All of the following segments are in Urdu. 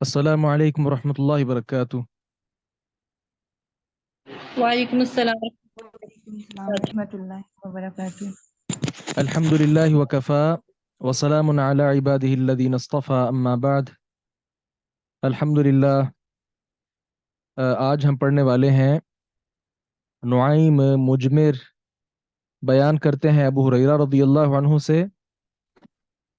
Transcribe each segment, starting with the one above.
السلام علیکم ورحمۃ اللہ وبرکاتہ۔ وعلیکم السلام وعلیکم السلام ورحمۃ ورحمۃ اللہ وبرکاتہ۔ الحمد للہ وکفا وسلام علی عبادہ الذین اصطفى اما بعد۔ الحمد للہ، آج ہم پڑھنے والے ہیں نعیم مجمر بیان کرتے ہیں ابو ہریرہ رضی اللہ عنہ سے،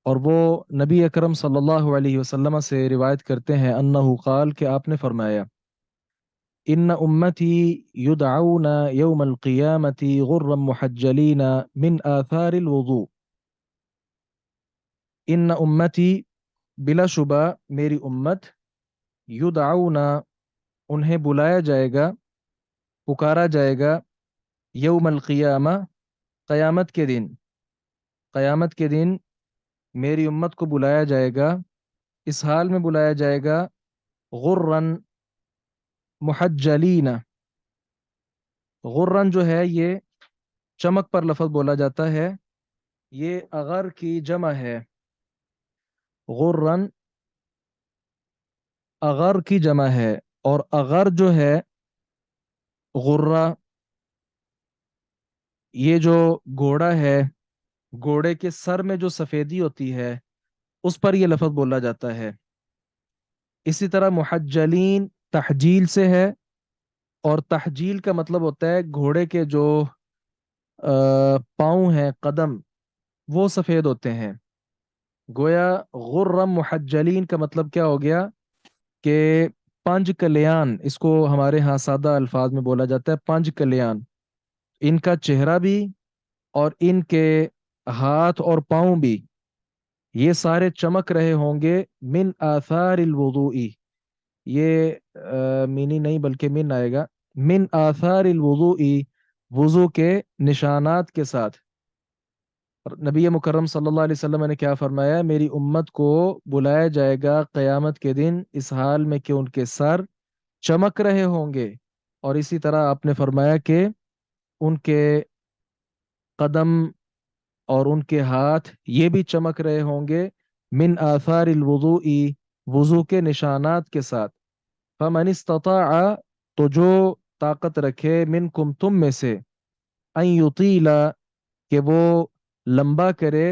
اور وہ نبی اکرم صلی اللہ علیہ وسلم سے روایت کرتے ہیں انہ قال کہ آپ نے فرمایا ان امتی یدعون یوم القیامت غرا محجلین من آثار الوضوء۔ ان امتی، بلا شبہ میری امت، یدعون، انہیں بلایا جائے گا، پکارا جائے گا، یوم القیامہ، قیامت کے دن، قیامت کے دن میری امت کو بلایا جائے گا، اس حال میں بلایا جائے گا غرن محجلین۔ غرن جو ہے یہ چمک پر لفظ بولا جاتا ہے، یہ اغر کی جمع ہے۔ غرن اغر کی جمع ہے، اور اغر جو ہے غرہ، یہ جو گھوڑا ہے، گھوڑے کے سر میں جو سفیدی ہوتی ہے اس پر یہ لفظ بولا جاتا ہے۔ اسی طرح محجلین تحجیل سے ہے، اور تحجیل کا مطلب ہوتا ہے گھوڑے کے جو پاؤں ہیں، قدم، وہ سفید ہوتے ہیں۔ گویا غرم محجلین کا مطلب کیا ہو گیا کہ پانچ کلیان، اس کو ہمارے ہاں سادہ الفاظ میں بولا جاتا ہے پانچ کلیان، ان کا چہرہ بھی اور ان کے ہاتھ اور پاؤں بھی، یہ سارے چمک رہے ہوں گے من آثار الوضوء، یہ مینی نہیں بلکہ من آئے گا، من آثار الوضوء، وضو کے نشانات کے ساتھ۔ اور نبی مکرم صلی اللہ علیہ وسلم نے کیا فرمایا؟ میری امت کو بلایا جائے گا قیامت کے دن اس حال میں کہ ان کے سر چمک رہے ہوں گے، اور اسی طرح آپ نے فرمایا کہ ان کے قدم اور ان کے ہاتھ یہ بھی چمک رہے ہوں گے من آثار الوضوء، وضو کے نشانات کے ساتھ۔ فمن استطاع، تو جو طاقت رکھے، منکم تم میں سے، ان یطیل، کہ وہ لمبا کرے،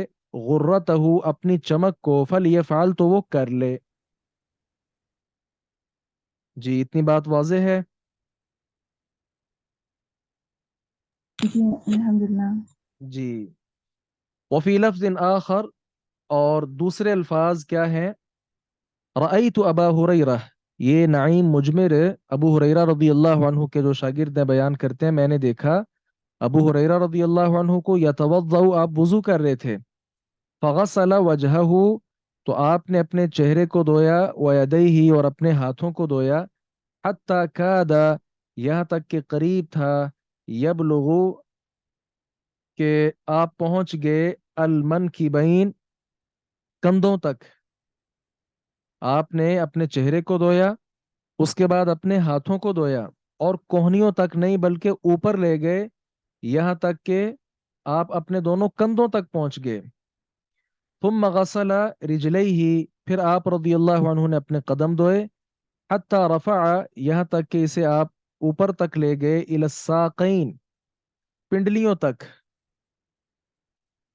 غرتہ اپنی چمک کو، فلیفعل، تو وہ کر لے۔ جی اتنی بات واضح ہے؟ جی الحمدللہ۔ جی۔ وفی لفظ آخر، اور دوسرے الفاظ کیا ہیں؟ رأیت ابا ہریرہ، یہ نعیم مجمر ابو ہریرہ رضی اللہ عنہ کے جو شاگرد ہیں بیان کرتے ہیں، میں نے دیکھا ابو ہریرہ رضی اللہ عنہ کو یتوضأ، آپ وضو کر رہے تھے، فغسل وجہہ، تو آپ نے اپنے چہرے کو دھویا، ویدیہ، اور اپنے ہاتھوں کو دھویا، حتی کاد، یہاں تک کہ قریب تھا، یبلغ، کہ آپ پہنچ گئے، المنکبین، کندھوں تک۔ آپ نے اپنے چہرے کو دھویا، اس کے بعد اپنے ہاتھوں کو دھویا، اور کوہنیوں تک نہیں بلکہ اوپر لے گئے، یہاں تک کہ آپ اپنے دونوں کندھوں تک پہنچ گئے۔ ثم غسل رجلیہ، پھر آپ رضی اللہ عنہ نے اپنے قدم دھوئے، حتی رفع، یہاں تک کہ اسے آپ اوپر تک لے گئے، الی الساقین، پنڈلیوں تک۔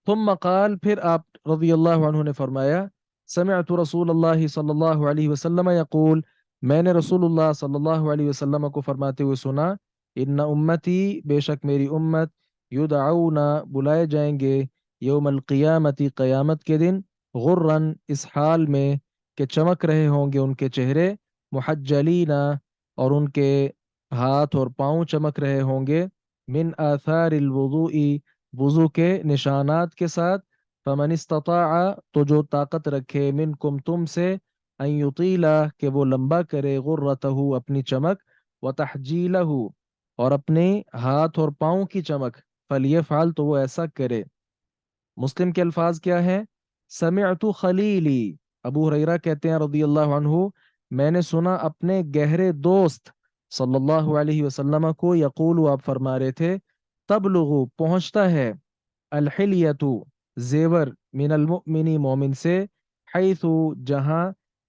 ثم قال، پھر آپ رضی اللہ عنہ نے فرمایا، سمعت رسول اللہ صلی اللہ علیہ وسلم یقول، میں نے رسول اللہ صلی اللہ علیہ وسلم کو فرماتے ہوئے سنا، ان امتی، بے شک میری امت، یدعون، بلائے جائیں گے، یوم القیامت، قیامت کے دن، غرن، اس حال میں کہ چمک رہے ہوں گے ان کے چہرے، محجلین، اور ان کے ہاتھ اور پاؤں چمک رہے ہوں گے، من آثار الوضوء، وضو کے نشانات کے ساتھ۔ فمن استطاع، تو جو طاقت رکھے، منکم تم سے، ان یطیلا، کہ وہ لمبا کرے، غرتہ اپنی چمک، وتحجیلہ، اور اپنے ہاتھ اور پاؤں کی چمک، فلیفعل، تو وہ ایسا کرے۔ مسلم کے الفاظ کیا ہیں؟ سمعت خلیلی، ابو ہریرہ کہتے ہیں رضی اللہ عنہ، میں نے سنا اپنے گہرے دوست صلی اللہ علیہ وسلم کو، یقول، آپ فرما رہے تھے، تبلغ، پہنچتا ہے، الحلیت، زیور، من المؤمن، مومن سے، حیث، جہاں،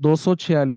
246।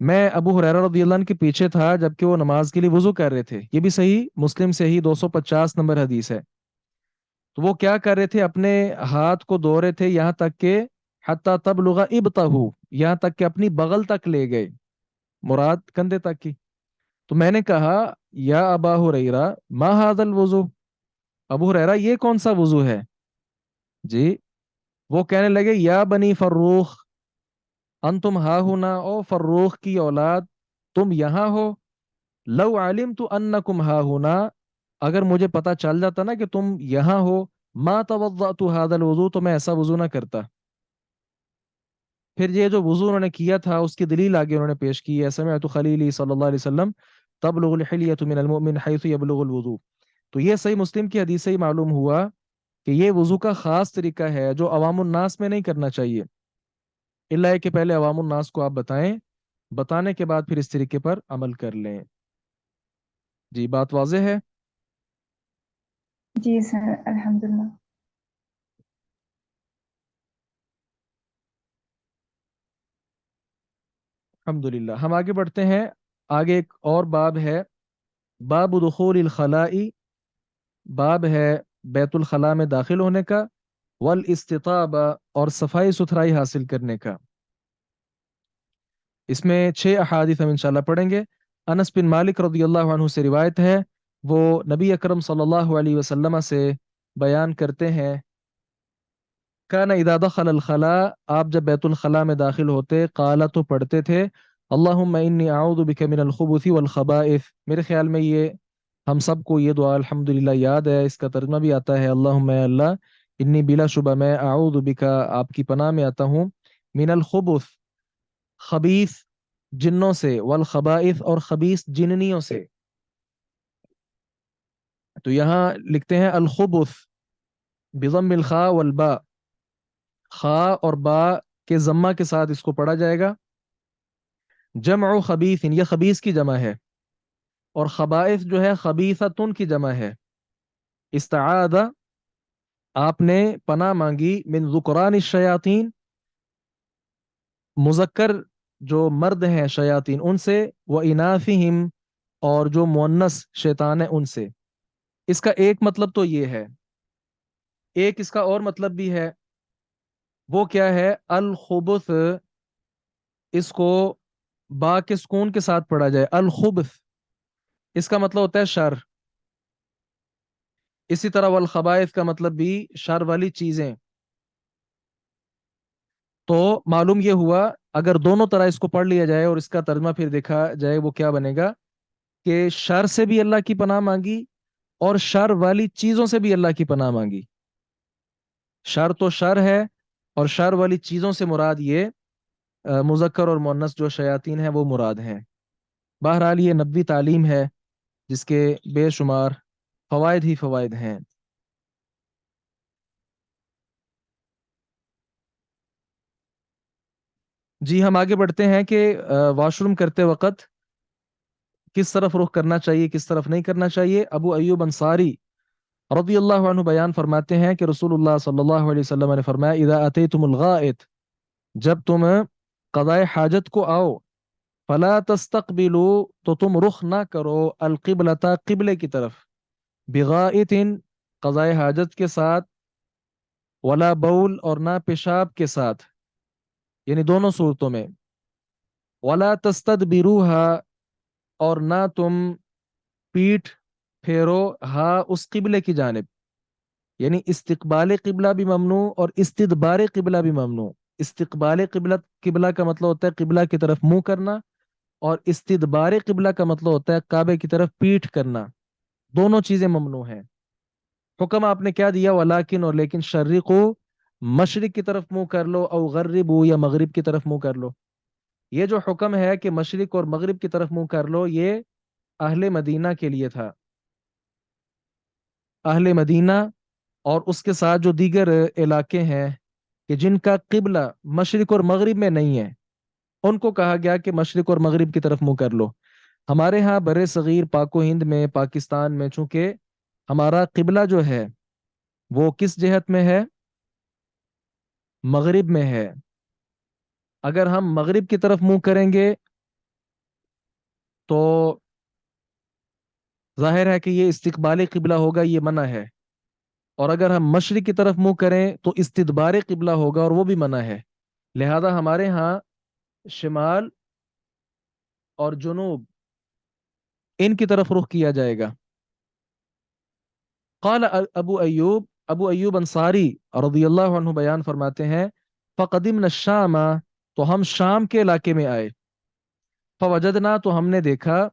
میں ابو ہریرہ رضی اللہ عنہ کے پیچھے تھا جبکہ وہ نماز کے لیے وضو کر رہے تھے، یہ بھی صحیح مسلم سے ہی 250 نمبر حدیث ہے۔ تو وہ کیا کر رہے تھے، اپنے ہاتھ کو دھو رہے تھے یہاں تک کہ حتی تبلغ ابطہ، یہاں تک کہ اپنی بغل تک لے گئے، مراد کندھے تک کی۔ تو میں نے کہا یا ابا ہریرہ ما ھذا الوضو، ابو ہریرہ یہ کون سا وضو ہے جی؟ وہ کہنے لگے یا بنی فروخ انتم ہا ہونا، او فروخ کی اولاد تم یہاں ہو، لو علمت انکم ہا ہونا، اگر مجھے پتا چل جاتا نا کہ تم یہاں ہو، ما توضأت هذا الوضو، تو میں ایسا وضو نہ کرتا۔ پھر یہ جو وضو انہوں نے کیا تھا اس کی دلیل آگے انہوں نے پیش کی ہے، سمعت خلیلی صلی اللہ علیہ وسلم تبلغ الحلیۃ من المؤمن حیث یبلغ الوضو۔ تو یہ صحیح مسلم کی حدیث سے ہی معلوم ہوا کہ یہ وضو کا خاص طریقہ ہے جو عوام الناس میں نہیں کرنا چاہیے، اللہ ہے کہ پہلے عوام الناس کو آپ بتائیں، بتانے کے بعد پھر اس طریقے پر عمل کر لیں۔ جی بات واضح ہے؟ جی سر، الحمدللہ۔ الحمدللہ، ہم آگے بڑھتے ہیں۔ آگے ایک اور باب ہے، باب دخول الخلاء، باب ہے بیت الخلاء میں داخل ہونے کا، والاستطابہ، اور صفائی ستھرائی حاصل کرنے کا۔ اس میں 6 احادیث ہم انشاءاللہ پڑھیں گے۔ انس بن مالک رضی اللہ عنہ سے روایت ہے، وہ نبی اکرم صلی اللہ علیہ وسلم سے بیان کرتے ہیں، کان اذا دخل الخلاء، آپ جب بیت الخلاء میں داخل ہوتے، قال، تو پڑھتے تھے، اللہم انی اعوذ بک من الخبث والخبائث۔ میرے خیال میں یہ ہم سب کو یہ دعا الحمدللہ یاد ہے، اس کا ترجمہ بھی آتا ہے، اللہم اے اللہ، انی بلا شبہ میں، اعوذ بک آپ کی پناہ میں آتا ہوں، من الخبث خبیث جنوں سے، والخبائث اور خبیث جننیوں سے۔ تو یہاں لکھتے ہیں الخبث بضم الخاء والباء، خا اور با کے ضمہ کے ساتھ اس کو پڑھا جائے گا۔ جمع خبیث، یہ خبیث کی جمع ہے، اور خبائث جو ہے خبیثتن کی جمع ہے۔ استعاذ، آپ نے پناہ مانگی، من ذکران الشیاطین، مذکر جو مرد ہیں شیاطین ان سے، وہ اناثہم، اور جو مونس شیطان ہے ان سے۔ اس کا ایک مطلب تو یہ ہے، ایک اس کا اور مطلب بھی ہے، وہ کیا ہے؟ الخبث، اس کو با کے سکون کے ساتھ پڑھا جائے، الخبث، اس کا مطلب ہوتا ہے شر۔ اسی طرح والخبائث کا مطلب بھی شر والی چیزیں۔ تو معلوم یہ ہوا اگر دونوں طرح اس کو پڑھ لیا جائے اور اس کا ترجمہ پھر دیکھا جائے، وہ کیا بنے گا کہ شر سے بھی اللہ کی پناہ مانگی اور شر والی چیزوں سے بھی اللہ کی پناہ مانگی۔ شر تو شر ہے، اور شر والی چیزوں سے مراد یہ مذکر اور مؤنث جو شیاطین ہیں وہ مراد ہیں۔ بہرحال یہ نبوی تعلیم ہے جس کے بے شمار فوائد ہی فوائد ہیں۔ جی ہم آگے بڑھتے ہیں کہ واش روم کرتے وقت کس طرف رخ کرنا چاہیے، کس طرف نہیں کرنا چاہیے۔ ابو ایوب انصاری رضی اللہ عنہ بیان فرماتے ہیں کہ رسول اللہ صلی اللہ علیہ وسلم نے فرمایا، اذا اتیتم الغائط، جب تم قضاء حاجت کو آؤ، فلا تستقبلوا، تو تم رخ نہ کرو، القبلۃ، قبلے کی طرف، بغائط، قضاء حاجت کے ساتھ، ولا بول، اور نہ پیشاب کے ساتھ، یعنی دونوں صورتوں میں، ولا تستدبروها، اور نہ تم پیٹھ پھیرو، ہاں اس قبلے کی جانب، یعنی استقبال قبلہ بھی ممنوع اور استدبار قبلہ بھی ممنوع۔ استقبال قبلہ، قبلہ کا مطلب ہوتا ہے قبلہ کی طرف منہ کرنا، اور استدبار قبلہ کا مطلب ہوتا ہے کعبے کی طرف پیٹھ کرنا، دونوں چیزیں ممنوع ہیں۔ حکم آپ نے کیا دیا؟ ولیکن، اور لیکن، شرقو، مشرق کی طرف منہ کر لو، او غربو، یا مغرب کی طرف منہ کر لو۔ یہ جو حکم ہے کہ مشرق اور مغرب کی طرف منہ کر لو، یہ اہل مدینہ کے لیے تھا۔ اہل مدینہ اور اس کے ساتھ جو دیگر علاقے ہیں کہ جن کا قبلہ مشرق اور مغرب میں نہیں ہے، ان کو کہا گیا کہ مشرق اور مغرب کی طرف منہ کر لو۔ ہمارے ہاں بر صغیر پاک و ہند میں، پاکستان میں، چونکہ ہمارا قبلہ جو ہے وہ کس جہت میں ہے؟ مغرب میں ہے۔ اگر ہم مغرب کی طرف منہ کریں گے تو ظاہر ہے کہ یہ استقبال قبلہ ہوگا، یہ منع ہے. اور اگر ہم مشرق کی طرف منہ کریں تو استدبار قبلہ ہوگا، اور وہ بھی منع ہے. لہذا ہمارے ہاں شمال اور جنوب ان کی طرف رخ کیا جائے گا. قال ابو ایوب انصاری رضی اللہ عنہ بیان فرماتے ہیں، فقدمنا الشام، تو ہم شام کے علاقے میں آئے. فوجدنا، تو ہم نے دیکھا،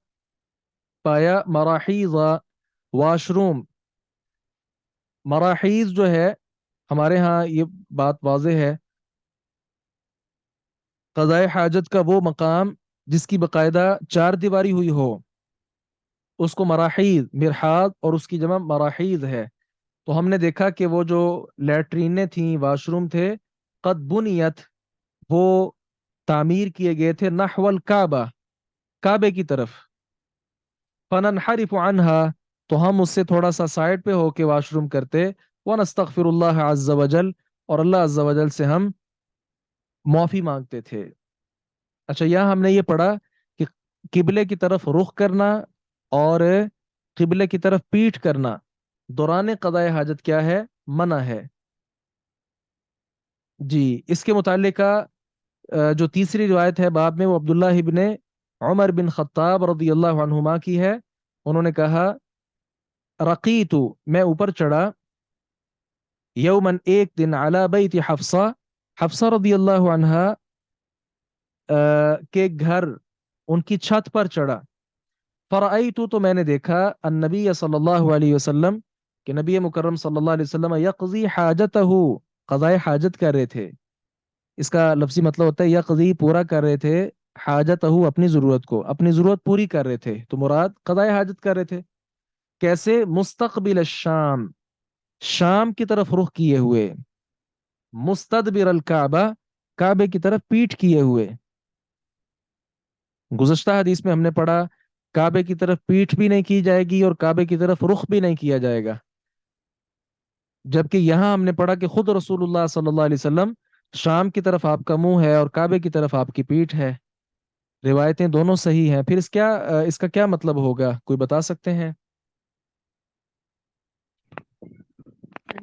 پایا، مراحیض، واش روم. مراحیض جو ہے ہمارے ہاں یہ بات واضح ہے، قضاء حاجت کا وہ مقام جس کی باقاعدہ چار دیواری ہوئی ہو، اس کو مراحیض، مرحاض اور اس کی جمع مراحیض ہے. تو ہم نے دیکھا کہ وہ جو لیٹرینیں تھیں، واش روم تھے، قد بنیت، وہ تعمیر کیے گئے تھے، نحو الکعبہ، کعبے کی طرف. فننحرف عنها، تو ہم اس سے تھوڑا سا سائڈ پہ ہو کے واش روم کرتے. ونستغفر اللہ عز وجل، اور اللہ عز وجل سے ہم معافی مانگتے تھے. اچھا، یہاں ہم نے یہ پڑھا کہ قبلے کی طرف رخ کرنا اور قبلے کی طرف پیٹھ کرنا دوران قضاء حاجت کیا ہے؟ منع ہے. جی، اس کے متعلق جو تیسری روایت ہے باب میں، وہ عبداللہ ابن عمر بن خطاب رضی اللہ عنہما کی ہے. انہوں نے کہا، رقیتو، میں اوپر چڑھا، یومن، ایک دن، علی بیت حفصہ، حفصہ رضی اللہ عنہا کے گھر، ان کی چھت پر چڑھا. فرأیتو، تو میں نے دیکھا، النبی صلی اللہ علیہ وسلم، کہ نبی مکرم صلی اللہ علیہ وسلم یقضی حاجتہ، قضاء حاجت کر رہے تھے. اس کا لفظی مطلب ہوتا ہے یقضی، پورا کر رہے تھے، حاجتہ، اپنی ضرورت کو، اپنی ضرورت پوری کر رہے تھے. تو مراد قضاء حاجت کر رہے تھے. کیسے؟ مستقبل الشام، شام کی طرف رخ کیے ہوئے، مستدبر الکعبہ، کعبے کی طرف پیٹھ کیے ہوئے. گزشتہ حدیث میں ہم نے پڑھا کعبے کی طرف پیٹھ بھی نہیں کی جائے گی اور کعبے کی طرف رخ بھی نہیں کیا جائے گا، جبکہ یہاں ہم نے پڑھا کہ خود رسول اللہ صلی اللہ علیہ وسلم، شام کی طرف آپ کا منہ ہے اور کعبے کی طرف آپ کی پیٹھ ہے. روایتیں دونوں صحیح ہیں. پھر اس کا کیا مطلب ہوگا؟ کوئی بتا سکتے ہیں؟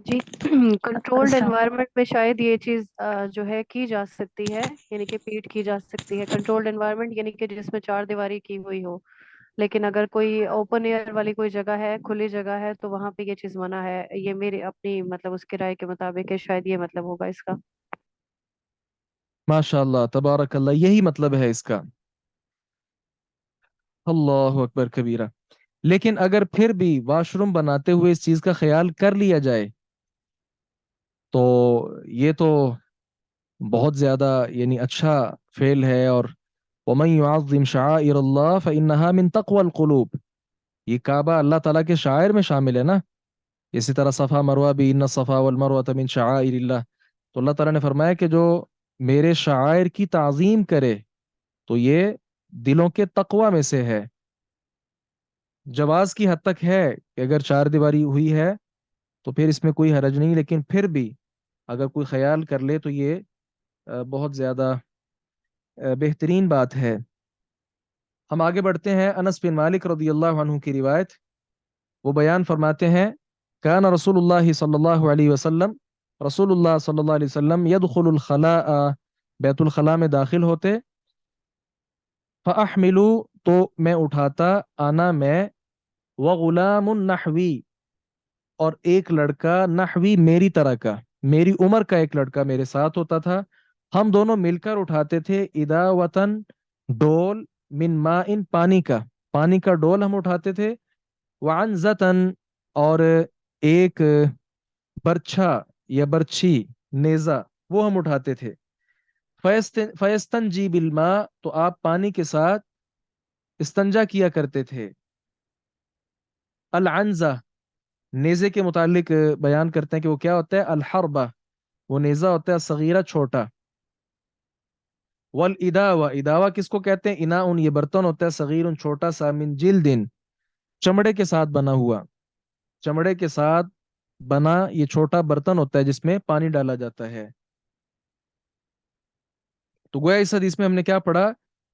جی کنٹرولڈ انوائرمنٹ میں شاید یہ چیز جو ہے کی جا سکتی ہے، یعنی کہ پیٹ کی جا سکتی ہے. کنٹرولڈ انوائرمنٹ یعنی کہ جس میں چار دیواری کی ہوئی ہو، لیکن اگر کوئی اوپن ایئر والی کوئی جگہ ہے، کھلی جگہ ہے، تو وہاں پہ یہ چیز منع ہے. یہ میری اپنی مطلب اس کی رائے کے مطابق ہے، شاید یہ مطلب ہوگا اس کا. ماشاء اللہ، تبارک اللہ، یہی مطلب ہے اس کا. اللہ اکبر کبیرہ. لیکن اگر پھر بھی واش روم بناتے ہوئے اس چیز کا خیال کر لیا جائے تو یہ تو بہت زیادہ یعنی اچھا فعل ہے. اور وَمَن يُعَظِّمْ شَعَائِرَ اللَّهِ فَإِنَّهَا مِن تَقْوَى الْقُلُوبِ، یہ کعبہ اللہ تعالیٰ کے شاعر میں شامل ہے نا. اسی طرح صفا مروہ بھی، ان الصفا والمروہ من شعائر اللہ. تو اللہ تعالیٰ نے فرمایا کہ جو میرے شاعر کی تعظیم کرے تو یہ دلوں کے تقوی میں سے ہے. جواز کی حد تک ہے کہ اگر چار دیواری ہوئی ہے تو پھر اس میں کوئی حرج نہیں، لیکن پھر بھی اگر کوئی خیال کر لے تو یہ بہت زیادہ بہترین بات ہے. ہم آگے بڑھتے ہیں. انس بن مالک رضی اللہ عنہ کی روایت، وہ بیان فرماتے ہیں، کان رسول اللہ صلی اللہ علیہ وسلم، رسول اللہ صلی اللہ علیہ وسلم یدخل الخلاء، بیت الخلاء میں داخل ہوتے، فاحملوا، تو میں اٹھاتا، انا میں، وغلام نحوی، اور ایک لڑکا، نحوی میری طرح کا، میری عمر کا ایک لڑکا میرے ساتھ ہوتا تھا. ہم دونوں مل کر اٹھاتے تھے، ادا وطن، ڈول، من ماء، پانی کا، پانی کا ڈول ہم اٹھاتے تھے، وعن زتن، اور ایک برچھا یا برچھی، نیزہ، وہ ہم اٹھاتے تھے. فیستن جی بالماء، تو آپ پانی کے ساتھ استنجا کیا کرتے تھے. العنزہ، نیزے کے متعلق بیان کرتے ہیں کہ وہ کیا ہوتا ہے؟ الحربہ، وہ نیزہ ہوتا ہے صغیرہ، چھوٹا. والاداوہ، اداوہ کس کو کہتے ہیں؟ انا، ان، یہ برتن ہوتا ہے صغیر، چھوٹا سا، من جلدن، چمڑے کے ساتھ بنا ہوا، چمڑے کے ساتھ بنا یہ چھوٹا برتن ہوتا ہے جس میں پانی ڈالا جاتا ہے. تو گویا اس حدیث میں ہم نے کیا پڑھا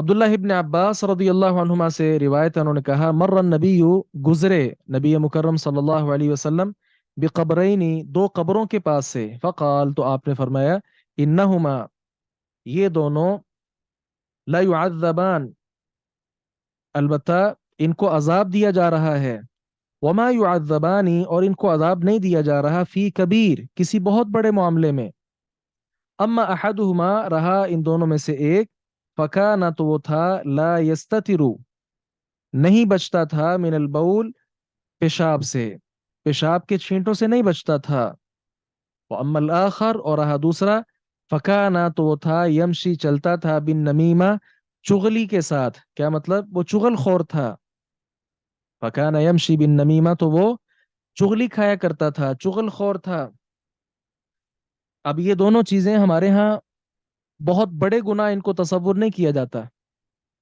عبداللہ ابن عباس رضی اللہ عنہما سے روایت ہے، انہوں نے کہا مر نبی، گزرے نبی مکرم صلی اللہ علیہ وسلم بقبرینی، دو قبروں کے پاس سے، فقال، تو آپ نے فرمایا، انہما، یہ دونوں، لا يعذبان، البتہ ان کو عذاب دیا جا رہا ہے، وما يعذبانی، اور ان کو عذاب نہیں دیا جا رہا، فی کبیر، کسی بہت بڑے معاملے میں، اما احدہما، رہا ان دونوں میں سے ایک، فکانا، تو وہ تھا، لا یستتر، نہیں بچتا تھا، من البول، پیشاب سے، پیشاب کے چھینٹوں سے نہیں بچتا تھا، واما الاخر، اور رہا دوسرا، فکانا، تو وہ تھا، یمشی، چلتا تھا، بن نمیمہ، چغلی کے ساتھ، کیا مطلب، وہ چغل خور تھا، فکانا یمشی بن نمیمہ، تو وہ چغلی کھایا کرتا تھا، چغل خور تھا۔ اب یہ دونوں چیزیں ہمارے ہاں بہت بڑے گناہ، ان کو تصور نہیں کیا جاتا،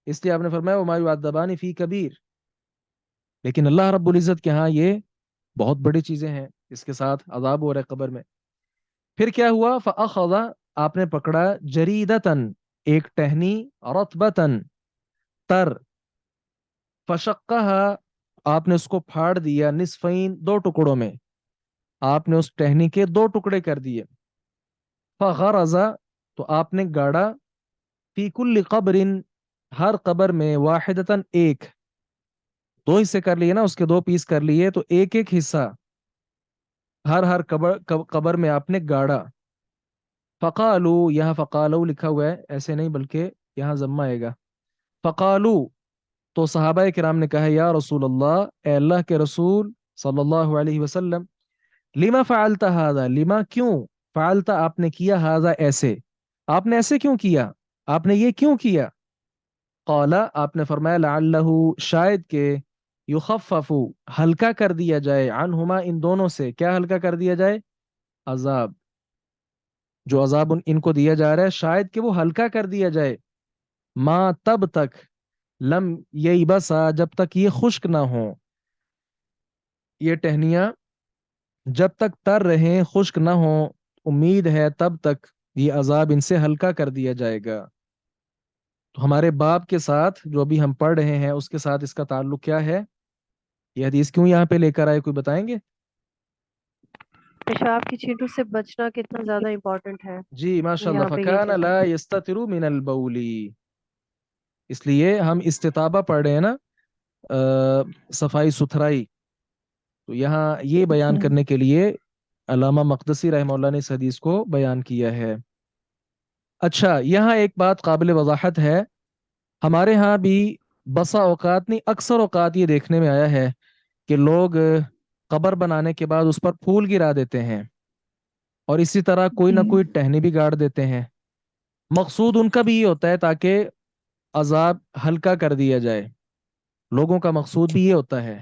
اس لیے آپ نے فرمایا وما یعذبان فی کبیر، لیکن اللہ رب العزت کے ہاں یہ بہت بڑی چیزیں ہیں، اس کے ساتھ عذاب ہو رہا ہے قبر میں۔ پھر کیا ہوا، فاخذ، آپ نے پکڑا، جریدتن، ایک ٹہنی، رطبتن، تر، فشقها، آپ نے اس کو پھاڑ دیا، نصفین، دو ٹکڑوں میں، آپ نے اس ٹہنی کے دو ٹکڑے کر دیے، فغرز، تو آپ نے گاڑا، فی کل قبر، ہر قبر میں، واحدتن، ایک، دو حصے کر لیے نا، اس کے دو پیس کر لیے، تو ایک ایک حصہ ہر قبر میں آپ نے گاڑا، فقالو، یہاں فقالو لکھا ہوا ہے، ایسے نہیں بلکہ یہاں ضمہ آئے گا، فقالو، تو صحابہ کرام نے کہا، یا رسول اللہ، اے اللہ کے رسول صلی اللہ علیہ وسلم، لما فعلت هذا، لما، کیوں، فعلت، آپ نے کیا، هذا، ایسے، آپ نے ایسے کیوں کیا، آپ نے یہ کیوں کیا، قال، آپ نے فرمایا، لعلہ، شاید کہ، یخفف، ہلکا کر دیا جائے، عنہما، ان دونوں سے، کیا ہلکا کر دیا جائے، عذاب، جو عذاب ان کو دیا جا رہا ہے، شاید کہ وہ ہلکا کر دیا جائے، ماں، تب تک، لم، یہی بسا، جب تک یہ خشک نہ ہو، یہ ٹہنیاں جب تک تر رہیں، خشک نہ ہو، امید ہے تب تک یہ عذاب ان سے ہلکا کر دیا جائے گا۔ تو ہمارے باپ کے ساتھ جو ابھی ہم پڑھ رہے ہیں اس کے ساتھ اس کا تعلق کیا ہے، یہ حدیث کیوں یہاں پہ لے کر آئے، کوئی بتائیں گے؟ پیشاب کی چھینٹوں سے بچنا کتنا زیادہ امپورٹنٹ ہے، جی ماشاء اللہ، یہاں پہ یہ فکان چیز لا یستتر من البولی، اس لیے ہم استطابہ پڑھ رہے ہیں نا، صفائی ستھرائی، تو یہاں یہ بیان کرنے کے لیے علامہ مقدسی رحمہ اللہ نے اس حدیث کو بیان کیا ہے۔ اچھا، یہاں ایک بات قابل وضاحت ہے، ہمارے ہاں بھی بسا اوقات نہیں، اکثر اوقات یہ دیکھنے میں آیا ہے کہ لوگ قبر بنانے کے بعد اس پر پھول گرا دیتے ہیں، اور اسی طرح کوئی نہ کوئی ٹہنی بھی گاڑ دیتے ہیں، مقصود ان کا بھی یہ ہوتا ہے تاکہ عذاب ہلکا کر دیا جائے، لوگوں کا مقصود بھی یہ ہوتا ہے،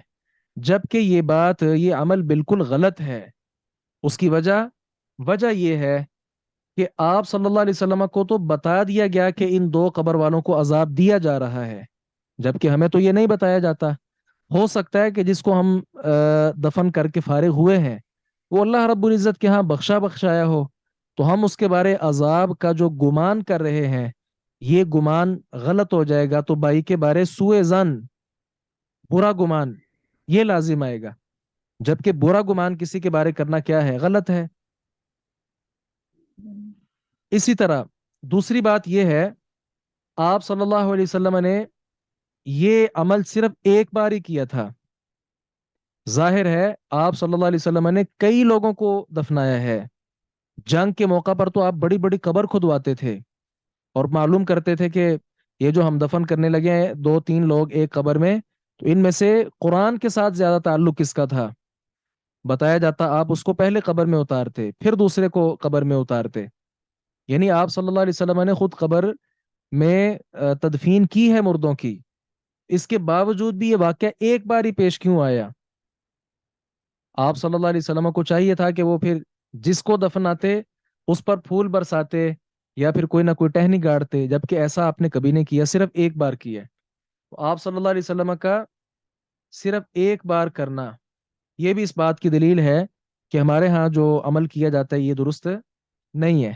جبکہ یہ بات، یہ عمل بالکل غلط ہے۔ اس کی وجہ یہ ہے کہ آپ صلی اللہ علیہ وسلم کو تو بتا دیا گیا کہ ان دو قبر والوں کو عذاب دیا جا رہا ہے، جبکہ ہمیں تو یہ نہیں بتایا جاتا۔ ہو سکتا ہے کہ جس کو ہم دفن کر کے فارغ ہوئے ہیں وہ اللہ رب العزت کے ہاں بخشایا ہو، تو ہم اس کے بارے عذاب کا جو گمان کر رہے ہیں، یہ گمان غلط ہو جائے گا، تو بھائی کے بارے سوء ظن، برا گمان، یہ لازم آئے گا، جبکہ برا گمان کسی کے بارے کرنا کیا ہے، غلط ہے۔ اسی طرح دوسری بات یہ ہے، آپ صلی اللہ علیہ وسلم نے یہ عمل صرف ایک بار ہی کیا تھا، ظاہر ہے آپ صلی اللہ علیہ وسلم نے کئی لوگوں کو دفنایا ہے، جنگ کے موقع پر تو آپ بڑی بڑی قبر کھدواتے تھے اور معلوم کرتے تھے کہ یہ جو ہم دفن کرنے لگے ہیں دو تین لوگ ایک قبر میں، تو ان میں سے قرآن کے ساتھ زیادہ تعلق کس کا تھا، بتایا جاتا، آپ اس کو پہلے قبر میں اتارتے، پھر دوسرے کو قبر میں اتارتے، یعنی آپ صلی اللہ علیہ وسلم نے خود قبر میں تدفین کی ہے مردوں کی، اس کے باوجود بھی یہ واقعہ ایک بار ہی پیش کیوں آیا؟ آپ صلی اللہ علیہ وسلم کو چاہیے تھا کہ وہ پھر جس کو دفناتے اس پر پھول برساتے یا پھر کوئی نہ کوئی ٹہنی گاڑتے، جبکہ ایسا آپ نے کبھی نہیں کیا، صرف ایک بار کیا ہے۔ تو آپ صلی اللہ علیہ وسلم کا صرف ایک بار کرنا، یہ بھی اس بات کی دلیل ہے کہ ہمارے ہاں جو عمل کیا جاتا ہے یہ درست نہیں ہے۔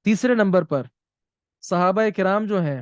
تیسرے نمبر پر صحابہ کرام جو ہیں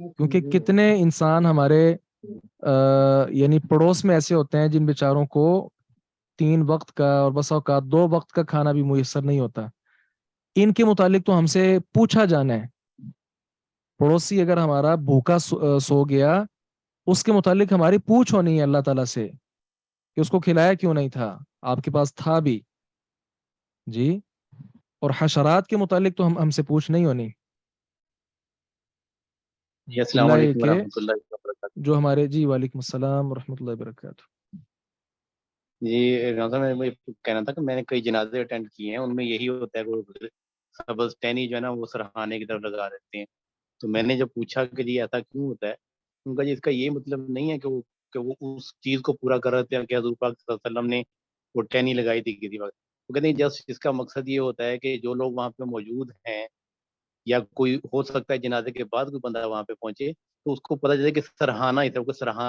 کیونکہ کتنے انسان ہمارے یعنی پڑوس میں ایسے ہوتے ہیں جن بیچاروں کو 3 وقت کا اور بسا اوقات 2 وقت کا کھانا بھی میسر نہیں ہوتا. ان کے متعلق تو ہم سے پوچھا جانا ہے. پڑوسی اگر ہمارا بھوکا سو گیا اس کے متعلق ہماری پوچھ ہونی ہے اللہ تعالیٰ سے کہ اس کو کھلایا کیوں نہیں تھا, آپ کے پاس تھا بھی. جی, اور حشرات کے متعلق تو ہم سے پوچھ نہیں ہونی. جی السلام اللہ یہ علیکم کہ ورحمۃ اللہ وبرکاتہ. جو ہمارے جی وعلیکم السلام ورحمۃ اللہ وبرکاتہ. جی رمضان میں کہنا تھا کہ میں نے کئی جنازے اٹینڈ کیے ہیں, ان میں یہی ہوتا ہے کہ سبز ٹہنی جو ہے نا وہ سرہانے کی طرف لگا دیتے ہیں. تو میں نے جب پوچھا کہ جی ایسا کیوں ہوتا ہے, ان کا جی اس کا یہ مطلب نہیں ہے کہ وہ اس چیز کو پورا کر رہے تھے کہ حضور پاک صلی اللہ علیہ وسلم نے وہ ٹہنی لگائی تھی کسی وقت. وہ کہتے ہیں جسٹ اس کا مقصد یہ ہوتا ہے کہ جو لوگ وہاں پہ موجود ہیں یا کوئی ہو سکتا ہے جنازے کے بعد کوئی بندہ وہاں پہ پہنچے تو اس کو پتہ چلے کہ سرہانا اس طرح کو سرہانا